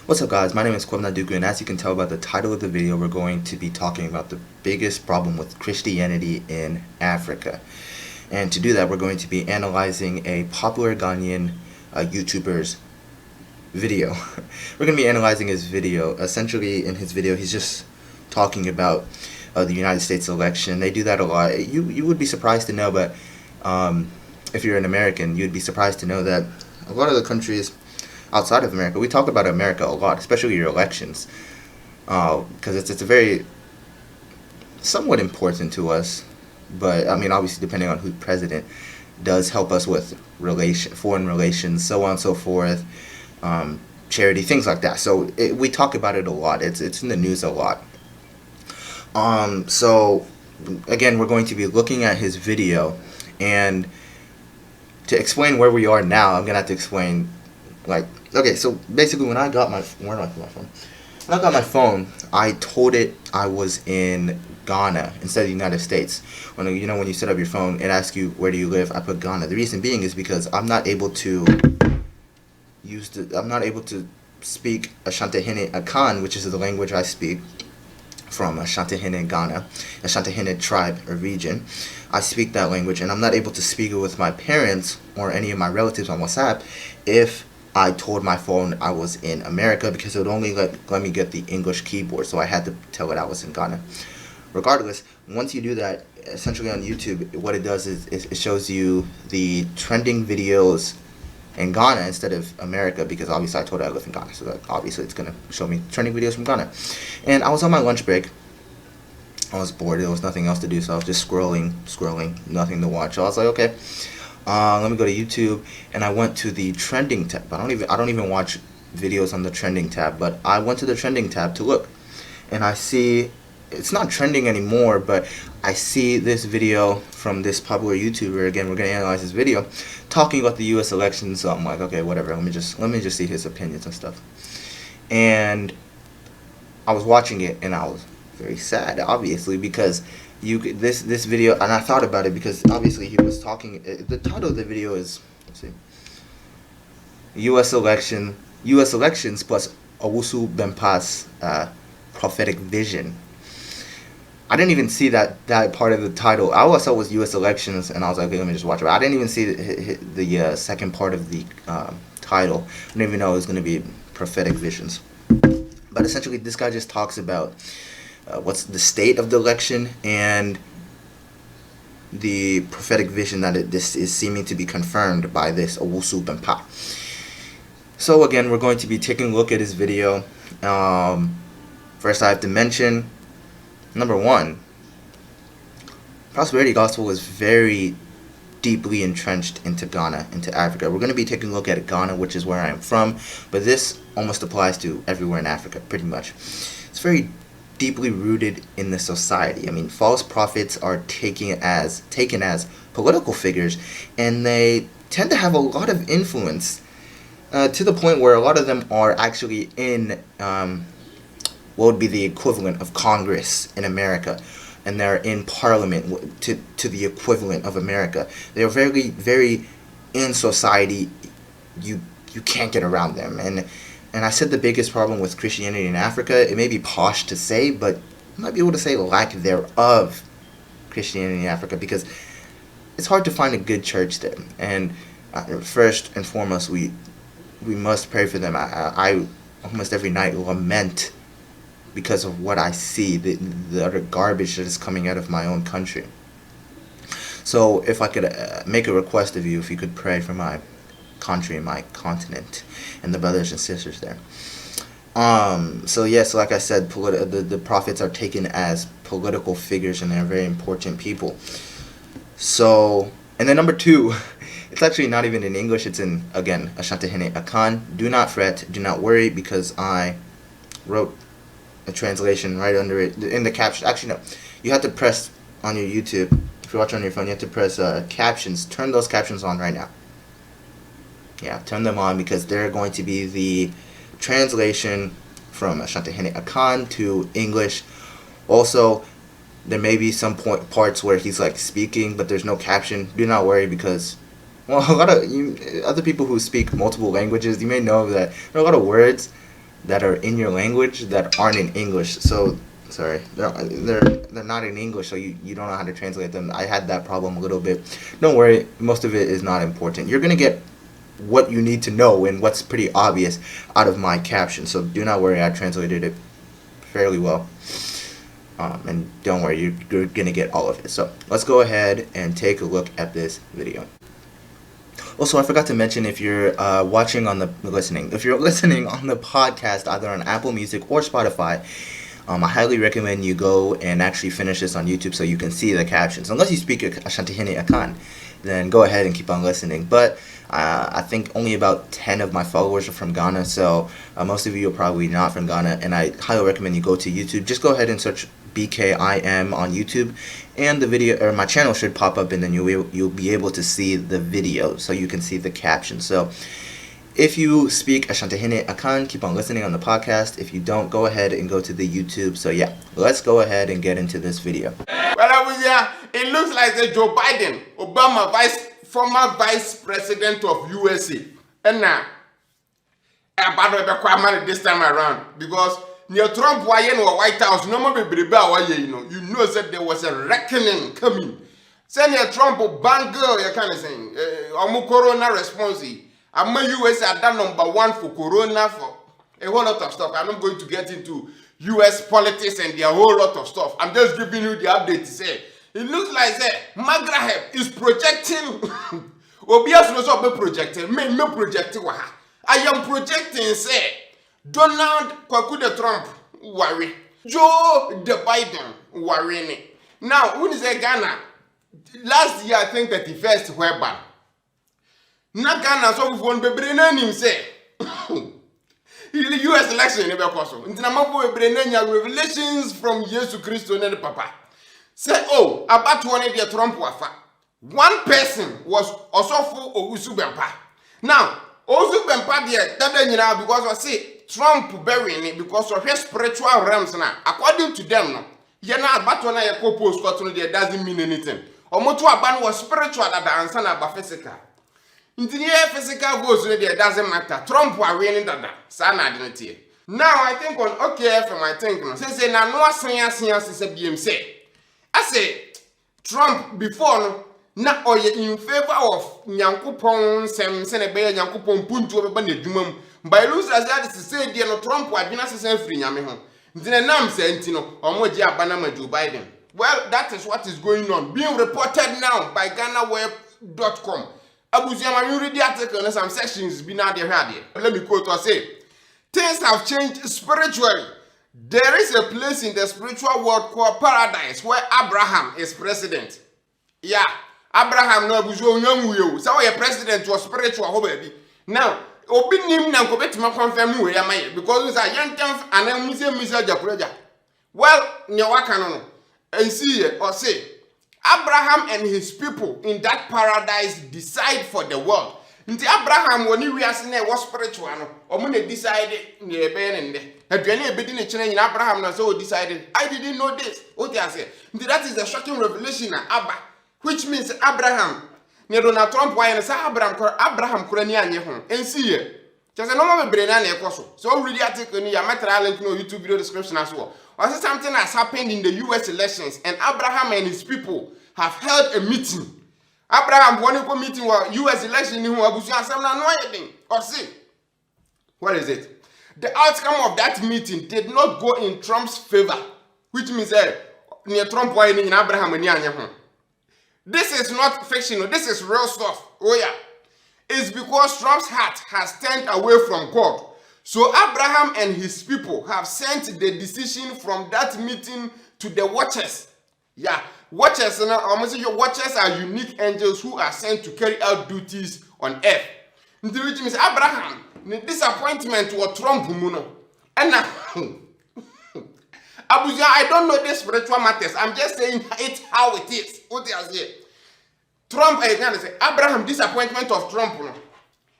What's up guys, my name is Kwabna Duku, and as you can tell by the title of the video, we're going to be talking about the biggest problem with Christianity in Africa. And to do that, we're going to be analyzing a popular Ghanaian YouTuber's video. We're going to be analyzing his video. Essentially, in his video, he's just talking about the United States election. They do that a lot. You would be surprised to know, but if you're an American, you'd be surprised to know that a lot of the countries outside of America, we talk about America a lot, especially your elections, because it's a very somewhat important to us. But I mean, obviously, depending on who's president, does help us with foreign relations, so on and so forth, charity, things like that. So we talk about it a lot. It's in the news a lot. So again, we're going to be looking at his video, and to explain where we are now, I'm gonna have to explain. Okay, so basically when I got my phone? When I got my phone, I told it I was in Ghana instead of the United States. When you set up your phone, it asks you where do you live. I put Ghana. The reason being is because I'm not able to speak Ashanti Akan, which is the language I speak from Ashanti Ghana, Ashanti tribe or region. I speak that language, and I'm not able to speak it with my parents or any of my relatives on WhatsApp if I told my phone I was in America, because it would only let me get the English keyboard, so I had to tell it I was in Ghana. Regardless, once you do that, essentially on YouTube, what it does is it shows you the trending videos in Ghana instead of America, because obviously I told it I live in Ghana, so that obviously it's going to show me trending videos from Ghana. And I was on my lunch break. I was bored. There was nothing else to do, so I was just scrolling, nothing to watch. So I was like, okay. Let me go to YouTube, and I went to the trending tab. I don't even watch videos on the trending tab, but I went to the trending tab to look, and I see it's not trending anymore, but I see this video from this popular YouTuber. Again, we're gonna analyze this video talking about the U.S. elections. So I'm like, okay, whatever. Let me just see his opinions and stuff. And I was watching it, and I was very sad, obviously, because this video, and I thought about it because obviously he was talking. The title of the video is, let's see, U.S. elections plus Owusu Benpa's prophetic vision. I didn't even see that part of the title. I always thought it was U.S. elections, and I was like, okay, let me just watch it. I didn't even see the second part of the title. I didn't even know it was going to be prophetic visions. But essentially, this guy just talks about what's the state of the election and the prophetic vision that this is seeming to be confirmed by this Owusu Benpa. So again, we're going to be taking a look at his video. First, I have to mention, number one, prosperity gospel is very deeply entrenched into Ghana, into Africa. We're going to be taking a look at Ghana, which is where I am from, but this almost applies to everywhere in Africa, pretty much. It's very deeply rooted in the society. I mean, false prophets are taken as political figures, and they tend to have a lot of influence to the point where a lot of them are actually in what would be the equivalent of Congress in America, and they're in Parliament to the equivalent of America. They're very, very in society. You can't get around them. And I said the biggest problem with Christianity in Africa, it may be posh to say, but I might be able to say lack thereof Christianity in Africa, because it's hard to find a good church there. And first and foremost, we must pray for them. I almost every night lament because of what I see, the utter garbage that is coming out of my own country. So if I could make a request of you, if you could pray for my country, my continent, and the brothers and sisters there. So yes, like I said, the prophets are taken as political figures, and they're very important people. So, and then number two, it's actually not even in English. It's in, again, Ashanti Akan. Do not fret, do not worry, because I wrote a translation right under it in the caption. Actually, no, you have to press on your YouTube. If you're watching on your phone, you have to press captions. Turn those captions on right now. Yeah, turn them on, because they're going to be the translation from Ashanti Akan to English. Also, there may be some parts where he's like speaking, but there's no caption. Do not worry, because, well, a lot of other people who speak multiple languages, you may know that there are a lot of words that are in your language that aren't in English. So sorry, they're not in English, so you don't know how to translate them. I had that problem a little bit. Don't worry, most of it is not important. You're gonna get what you need to know and what's pretty obvious out of my caption. So do not worry, I translated it fairly well. And don't worry, you're gonna get all of it. So let's go ahead and take a look at this video. Also, I forgot to mention, if you're if you're listening on the podcast, either on Apple Music or Spotify, I highly recommend you go and actually finish this on YouTube so you can see the captions. Unless you speak Asantehene Akan, then go ahead and keep on listening. But I think only about 10 of my followers are from Ghana, so most of you are probably not from Ghana, and I highly recommend you go to YouTube. Just go ahead and search BKIM on YouTube, and the video, or my channel, should pop up, and then you'll be able to see the video so you can see the caption. So if you speak Asantehene Akan, keep on listening on the podcast. If you don't, go ahead and go to the YouTube. So yeah, let's go ahead and get into this video. Well, it looks like Joe Biden, former vice president of USA, and now about this time around, because near Trump was in the White House, no more be you know that there was a reckoning coming. Say near Trump bangle, you kind of saying, corona response. I'm US are done #1 for corona, for a whole lot of stuff. I'm not going to get into US politics and their whole lot of stuff. I'm just giving you the update to say it looks like Magraheb is projecting. Obias was up projecting. Me projecting. I am projecting. Say Donald Kwaku Trump worry. Joe the Biden worrying. Now, who is Ghana? Last year, I think 31st whereby. Na Ghana so we won bebre na nim say the US election e be koso ntina mafo bebre na nya revelations from Jesus Christ and the papa say about one the Trump wafa. One person was Osofo Owusu Bempa. Now Owusu Bempa there that nyina because I say Trump burying because of his spiritual realms na according to them no ye na about one ye post koto there doesn't mean anything. Omoto aban was spiritual that answer na ba physical. In the physical votes, it doesn't matter. Trump was winning that. Now, I think on OKFM, I think, say, no science is a BMC. I say, Trump before, na in favor of Nyankupon, Senebe, Nyankupon, Punto, Banedumum. By lose as that is to say, dear Trump was been assassin free Yamaho. Then I'm saying, or Moja Banama Joe Biden. Well, that is what is going on. Being reported now by GhanaWeb.com. Abuziyama, you read the article and some sections be now there. Let me quote or say, things have changed spiritually. There is a place in the spiritual world called paradise where Abraham is president. Yeah, Abraham no Abuzo, so your president was spiritual, baby. Now, obinim na ko betima confirm we yamaye because we are young and then Mr. Japureja. Well, nyawaka no and see or say Abraham and his people in that paradise decide for the world. Nti Abraham when we as na was spiritual no, omo na decide na ebe nde. Aduane ebedi na kire nyina Abraham na so decided. I didn't know this. What you say? Nti that is a shocking revelation na Abba, which means Abraham. Ne Donald Trump why na say Abraham kura ni anye ho. Ensi ye. Just no more bebre na ekoso. So read the article ni ya material link no YouTube video description as well. Or something has happened in the US elections and Abraham and his people have held a meeting. Abraham won a meeting where US election in Abuja or see. What is it? The outcome of that meeting did not go in Trump's favor, which means near Trump in Abraham and this is not fictional, this is real stuff. Oh yeah. It's because Trump's heart has turned away from God. So Abraham and his people have sent the decision from that meeting to the watchers. Yeah, watchers, your watchers are unique angels who are sent to carry out duties on earth. Which means Abraham, the disappointment was Trump. And now, Abuja, I don't know the spiritual matters. I'm just saying it how it is. What they are saying. Trump, Abraham, disappointment of Trump.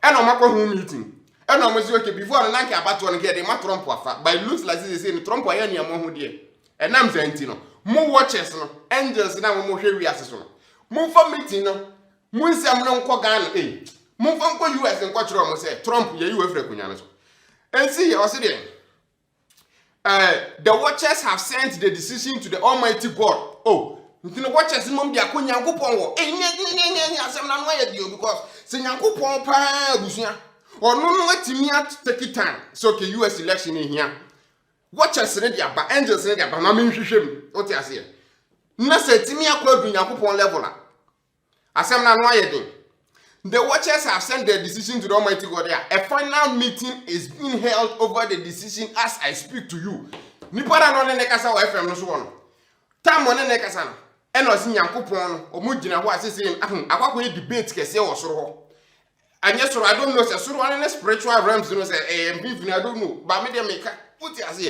And I'm meeting. And I'm okay before I like about one get the Trump wafa. But it looks like this is Trump or any among here. And I'm saying, more watchers, angels now more heavy as move for meeting, moon some long Kogan, move on US and Quatro say Trump, you have recognized. And see, I said, The watchers have sent the decision to the Almighty God. Oh, the watchers mom dia ko Nyankopon wo. Nye asem na no ye dio because se Nyankopon pa abusua. Ono no atimi take time. So okay, US election in here. Watchers ne dia ba, angels ne dia ba, na menhwehwem. What you say? Na se timi akwa du Nyankopon level a. Asem na no ye din. The watchers have sent their decision to the Almighty God. A final meeting is being held over the decision as I speak to you. Nipa na no ne kasa wa FM no so wono. Tam one ne kasa no. E no si Nyankopon no, omo gina ho asese akwakọ debate kese wo soro ho. Anye soro I don't know say soro one spiritual realms no say I don't know. Ba me dey make put it as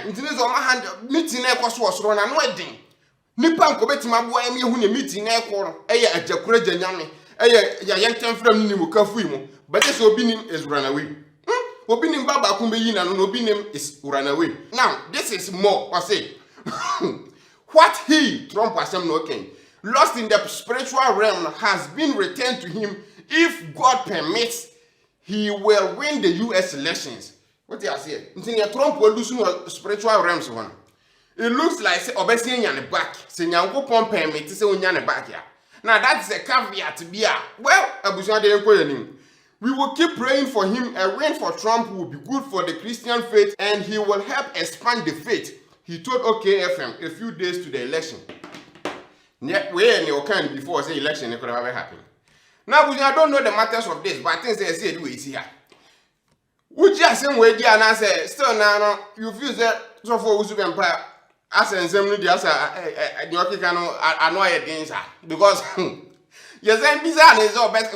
ntine zo ma hand meeting na ekoso wo soro na no edin. Nipa nko betima bo emi hu ne meeting na ekọ no. Eye ajakura janyame. Ya yentem from ni mu kafu mu but this obinim is run away obinim baba kun be yi na no obinim is run away. Now this is more I say what he Trump asem no ken lost in the spiritual realm has been returned to him. If God permits, he will win the US elections. What you say until Trump will lose no spiritual realms one. It looks like say obesi nya ne back say Nyankopon permit say onya ne back ya. Now that's a caveat. Well, we will keep praying for him. A win for Trump will be good for the Christian faith and he will help expand the faith. He told OKFM a few days to the election. Where you can before say election could have happened. Now I don't know the matters of this, but things they say do is here. Would you say where the answer still now you feel that so for Usu Empire? As en sem no dia sa nyokika no anoye din sa because yesen bisa na zo best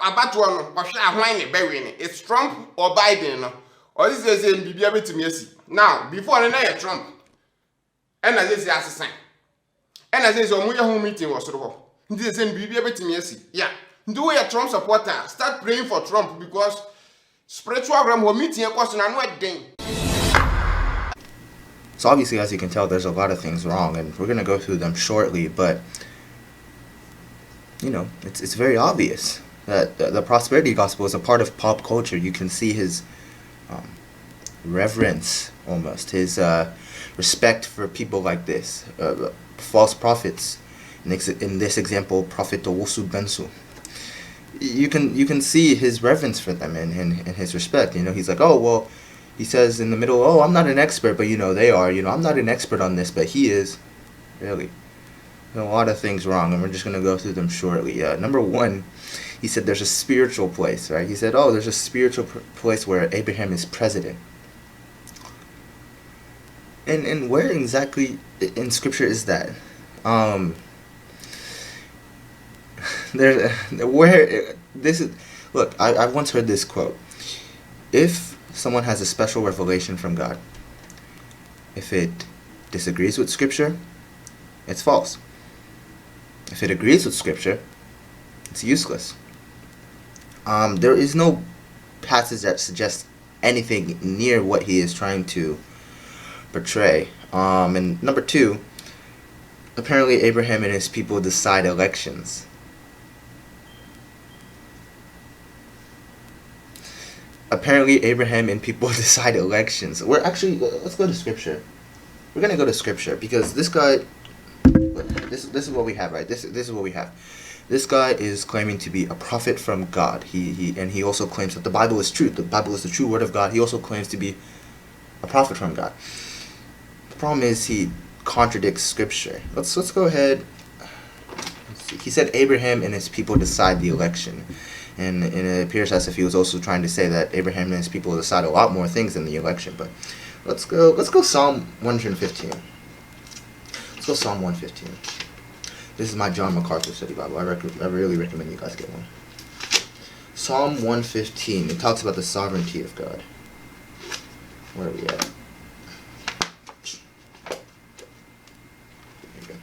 abato no ohwe ahwan ne bewe ne it's Trump or Biden no or this is bibia betimi asi now before na ye Trump and as this assassin and as this omuye home meeting was soro ho ndi say bibia betimi asi yeah do we a Trump supporter start praying for Trump because spiritual realm meeting e cost na no edin. So obviously, as you can tell, there's a lot of things wrong, and we're going to go through them shortly, but, you know, it's very obvious that the prosperity gospel is a part of pop culture. You can see his reverence, almost, his respect for people like this, false prophets. In this example, Prophet Owusu Bensu. You can see his reverence for them and his respect. You know, he's like, oh, well, he says in the middle, oh, I'm not an expert, but, you know, they are. You know, I'm not an expert on this, but he is. Really. A lot of things wrong, and we're just going to go through them shortly. Number one, he said there's a spiritual place, right? He said, oh, there's a spiritual place where Abraham is president. And where exactly in Scripture is that? Look, I once heard this quote. If someone has a special revelation from God, if it disagrees with Scripture, it's false. If it agrees with Scripture, it's useless. There is no passage that suggests anything near what he is trying to portray. And number two, apparently Abraham and his people decide elections. Apparently Abraham and people decide elections. Let's go to Scripture. We're going to go to Scripture because this guy, this is what we have, right? This is what we have. This guy is claiming to be a prophet from God. He also claims that the Bible is true. The Bible is the true word of God. He also claims to be a prophet from God. The problem is he contradicts Scripture. Let's go ahead. He said Abraham and his people decide the election. And it appears as if he was also trying to say that Abraham and his people decide a lot more things in the election. But let's go Psalm 115. Let's go Psalm 115. This is my John MacArthur study Bible. I really recommend you guys get one. Psalm 115. It talks about the sovereignty of God. Where are we at? There we go.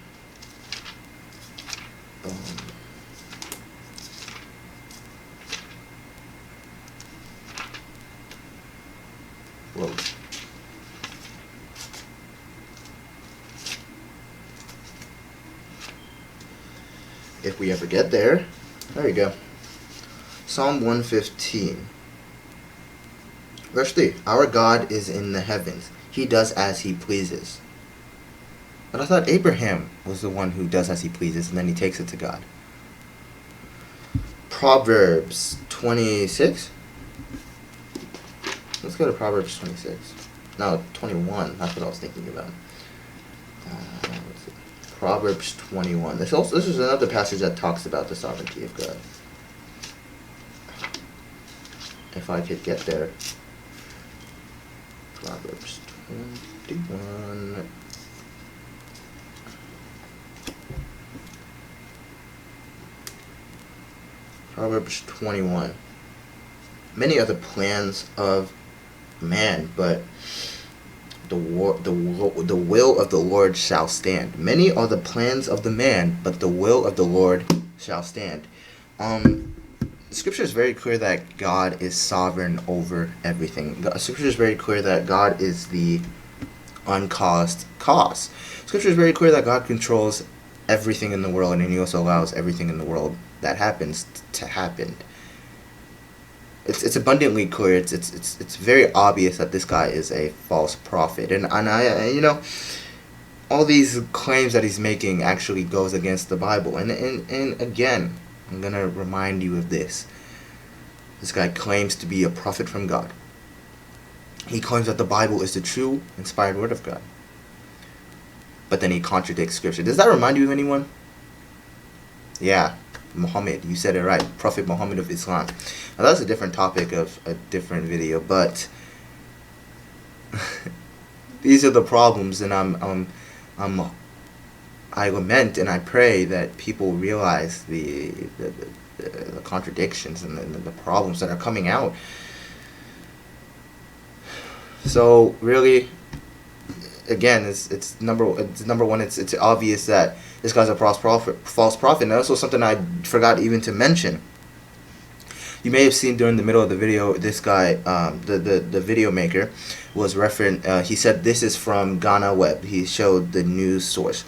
Whoa. If we ever get there. There you go. Psalm 115. Verse 3. Our God is in the heavens. He does as he pleases. But I thought Abraham was the one who does as he pleases, and then he takes it to God. Proverbs 26. Let's go to Proverbs 26. No, 21. That's what I was thinking about. Let's see. Proverbs 21. This is another passage that talks about the sovereignty of God. If I could get there. Proverbs 21. Proverbs 21. Many are the plans of man, but the will of the Lord shall stand. Many are the plans of the man, but the will of the Lord shall stand. Scripture is very clear that God is sovereign over everything. Scripture is very clear that God is the uncaused cause. Scripture is very clear that God controls everything in the world, and he also allows everything in the world that happens to happen. It's abundantly clear. It's very obvious that this guy is a false prophet, and I all these claims that he's making actually goes against the Bible. And again, I'm gonna remind you of this. This guy claims to be a prophet from God. He claims that the Bible is the true, inspired word of God. But then he contradicts Scripture. Does that remind you of anyone? Yeah, Muhammad. You said it right. Prophet Muhammad of Islam. Now that's a different topic of a different video, but these are the problems, and I lament and I pray that people realize the contradictions and the problems that are coming out. So really, again, it's number one. It's obvious that this guy's a false prophet. And also something I forgot even to mention. You may have seen during the middle of the video, this guy, the video maker, was he said this is from Ghana Web. He showed the news source.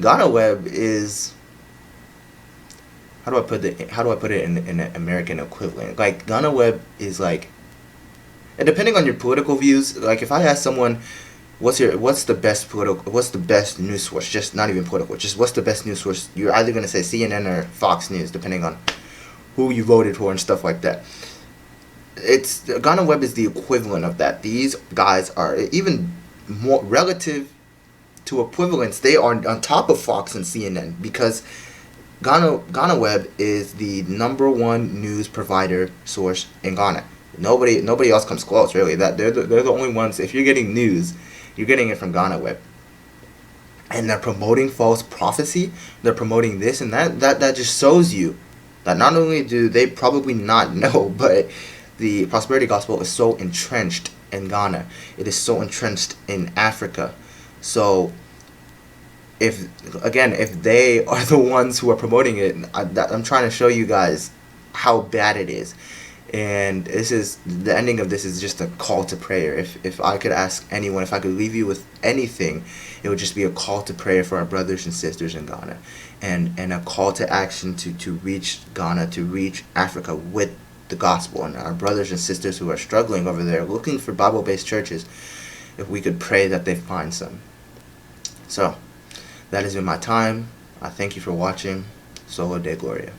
Ghana Web is, how do I put it in an American equivalent? Like, Ghana Web is like, and depending on your political views, like if I ask someone, what's the best news source? Just not even political. Just what's the best news source? You're either gonna say CNN or Fox News, depending on who you voted for and stuff like that. Ghana Web is the equivalent of that. These guys are even more relative to equivalence. They are on top of Fox and CNN because Ghana Web is the #1 news provider source in Ghana. Nobody else comes close, really. They're the only ones. If you're getting news, you're getting it from Ghana Web. And they're promoting false prophecy. They're promoting this and that. That just shows you that not only do they probably not know, but the prosperity gospel is so entrenched in Ghana. It is so entrenched in Africa. So if they are the ones who are promoting it, I'm trying to show you guys how bad it is. And the ending of this is just a call to prayer. If I could ask anyone, if I could leave you with anything, it would just be a call to prayer for our brothers and sisters in Ghana, and a call to action to reach Ghana, to reach Africa with the gospel, and our brothers and sisters who are struggling over there looking for Bible-based churches, if we could pray that they find some. So that has been my time. I thank you for watching. Solo Deo Gloria.